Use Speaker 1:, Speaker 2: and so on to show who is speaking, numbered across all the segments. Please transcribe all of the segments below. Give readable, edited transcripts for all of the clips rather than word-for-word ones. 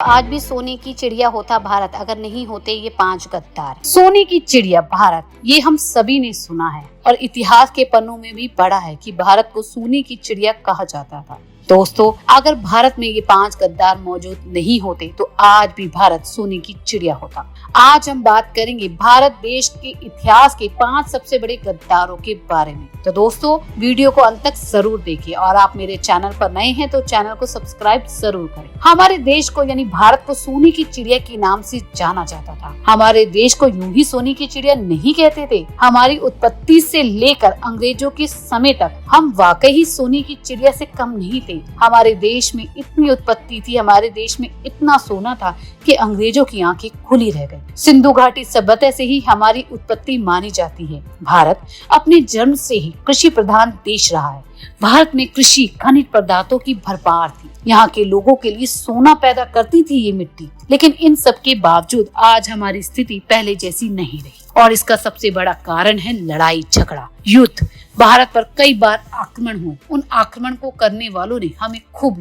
Speaker 1: आज भी सोने की चिड़िया होता भारत अगर नहीं होते ये 5 गद्दार। सोने की चिड़िया भारत, ये हम सभी ने सुना है और इतिहास के पन्नों में भी पढ़ा है कि भारत को सोने की चिड़िया कहा जाता था। दोस्तों, अगर भारत में ये 5 गद्दार मौजूद नहीं होते तो आज भी भारत सोने की चिड़िया होता। आज हम बात करेंगे भारत देश के इतिहास के 5 सबसे बड़े गद्दारों के बारे में। तो दोस्तों, वीडियो को अंत तक जरूर देखिए और आप मेरे चैनल पर नए हैं तो चैनल को सब्सक्राइब जरूर करें। हमारे देश को यानी भारत को सोने की चिड़िया के नाम से जाना जाता था। हमारे देश को यूं ही सोने की चिड़िया नहीं कहते थे। हमारी उत्पत्ति से लेकर अंग्रेजों के समय तक हम वाकई ही सोने की चिड़िया से कम नहीं थे। हमारे देश में इतनी उत्पत्ति थी, हमारे देश में इतना सोना था कि अंग्रेजों की आंखें खुली रह गई। सिंधु घाटी सभ्यता से ही हमारी उत्पत्ति मानी जाती है। भारत अपने जन्म से ही कृषि प्रधान देश रहा है। भारत में कृषि खनिज पदार्थों की भरमार थी। यहाँ के लोगों के लिए सोना पैदा करती थी ये मिट्टी। लेकिन इन सब के बावजूद आज हमारी स्थिति पहले जैसी नहीं रही और इसका सबसे बड़ा कारण है लड़ाई झगड़ा, युद्ध। भारत पर कई बार आक्रमण हुए। उन आक्रमण को करने वालों ने हमें खूब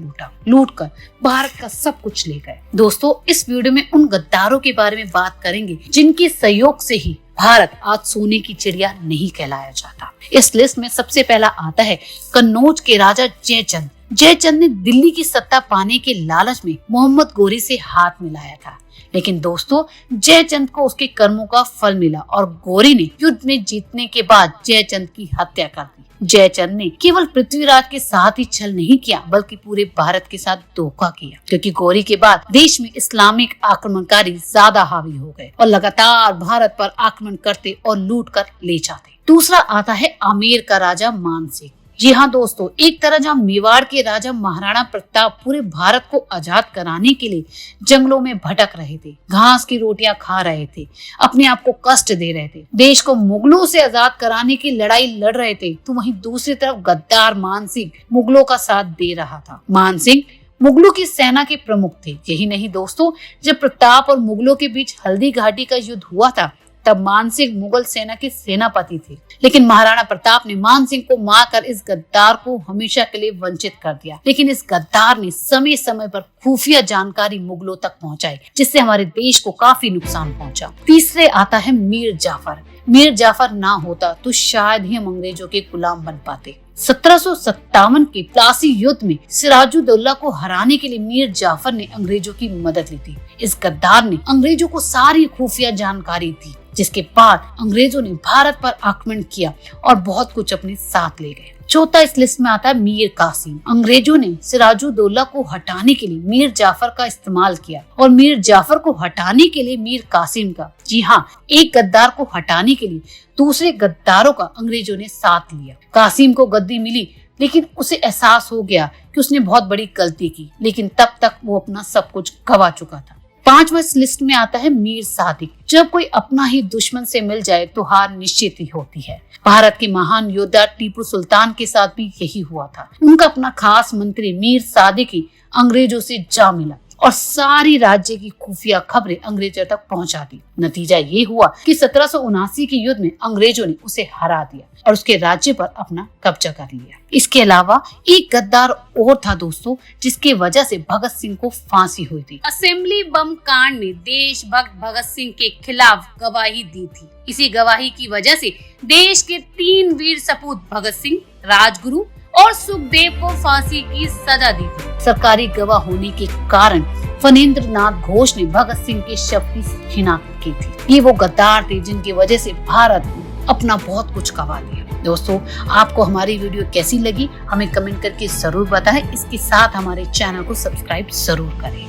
Speaker 1: लूट कर भारत का सब कुछ ले गए। दोस्तों, इस वीडियो में उन गद्दारों के बारे में बात करेंगे जिनके सहयोग से ही भारत आज सोने की चिड़िया नहीं कहलाया जाता। इस लिस्ट में सबसे पहला आता है कन्नौज के राजा जयचंद। जयचंद ने दिल्ली की सत्ता पाने के लालच में मोहम्मद गोरी से हाथ मिलाया था। लेकिन दोस्तों, जयचंद को उसके कर्मों का फल मिला और गोरी ने युद्ध में जीतने के बाद जयचंद की हत्या कर दी। जयचंद ने केवल पृथ्वीराज के साथ ही छल नहीं किया बल्कि पूरे भारत के साथ धोखा किया, क्योंकि गोरी के बाद देश में इस्लामिक आक्रमणकारी ज्यादा हावी हो गए और लगातार भारत पर आक्रमण करते और लूट कर ले जाते। दूसरा आता है आमेर का राजा मानसिंह। जी हाँ दोस्तों, एक तरह जहाँ मेवाड़ के राजा महाराणा प्रताप पूरे भारत को आजाद कराने के लिए जंगलों में भटक रहे थे, घास की रोटियां खा रहे थे, अपने आप को कष्ट दे रहे थे, देश को मुगलों से आजाद कराने की लड़ाई लड़ रहे थे, तो वहीं दूसरी तरफ गद्दार मानसिंह मुगलों का साथ दे रहा था। मानसिंह मुगलों की सेना के प्रमुख थे। यही नहीं दोस्तों, जब प्रताप और मुगलों के बीच हल्दी घाटी का युद्ध हुआ था तब मानसिंह मुगल सेना के सेनापति थे। लेकिन महाराणा प्रताप ने मानसिंह को मारकर इस गद्दार को हमेशा के लिए वंचित कर दिया। लेकिन इस गद्दार ने समय समय पर खुफिया जानकारी मुगलों तक पहुंचाई, जिससे हमारे देश को काफी नुकसान पहुंचा। तीसरे आता है मीर जाफर। मीर जाफर ना होता तो शायद ही हम अंग्रेजों के गुलाम बन पाते। 1757 के प्लासी युद्ध में सिराजुद्दौला को हराने के लिए मीर जाफर ने अंग्रेजों की मदद ली थी। इस गद्दार ने अंग्रेजों को सारी खुफिया जानकारी दी, जिसके बाद अंग्रेजों ने भारत पर आक्रमण किया और बहुत कुछ अपने साथ ले गए। चौथा इस लिस्ट में आता है मीर कासिम। अंग्रेजों ने सिराजुद्दौला को हटाने के लिए मीर जाफर का इस्तेमाल किया और मीर जाफर को हटाने के लिए मीर कासिम का। जी हाँ, एक गद्दार को हटाने के लिए दूसरे गद्दारों का अंग्रेजों ने साथ लिया। कासिम को गद्दी मिली, लेकिन उसे एहसास हो गया कि उसने बहुत बड़ी गलती की, लेकिन तब तक वो अपना सब कुछ गवा चुका था। पांचवा इस लिस्ट में आता है मीर सादिक। जब कोई अपना ही दुश्मन से मिल जाए तो हार निश्चित ही होती है। भारत के महान योद्धा टीपू सुल्तान के साथ भी यही हुआ था। उनका अपना खास मंत्री मीर सादिक ही अंग्रेजों से जा मिला और सारी राज्य की खुफिया खबरें अंग्रेजों तक पहुंचा दी। नतीजा ये हुआ कि 1779 के युद्ध में अंग्रेजों ने उसे हरा दिया और उसके राज्य पर अपना कब्जा कर लिया। इसके अलावा एक गद्दार और था दोस्तों, जिसकी वजह से भगत सिंह को फांसी हुई थी। असेंबली बम कांड में देशभक्त भगत सिंह के खिलाफ गवाही दी थी। इसी गवाही की वजह से देश के 3 वीर सपूत भगत सिंह, राजगुरु और सुखदेव को फांसी की सजा दी थी। सरकारी गवाह होने के कारण फणींद्र नाथ घोष ने भगत सिंह के शव की शिनाख्त की थी। ये वो गद्दार थे जिनकी वजह से भारत ने अपना बहुत कुछ गवा लिया। दोस्तों, आपको हमारी वीडियो कैसी लगी हमें कमेंट करके जरूर बताएं। इसके साथ हमारे चैनल को सब्सक्राइब जरूर करें।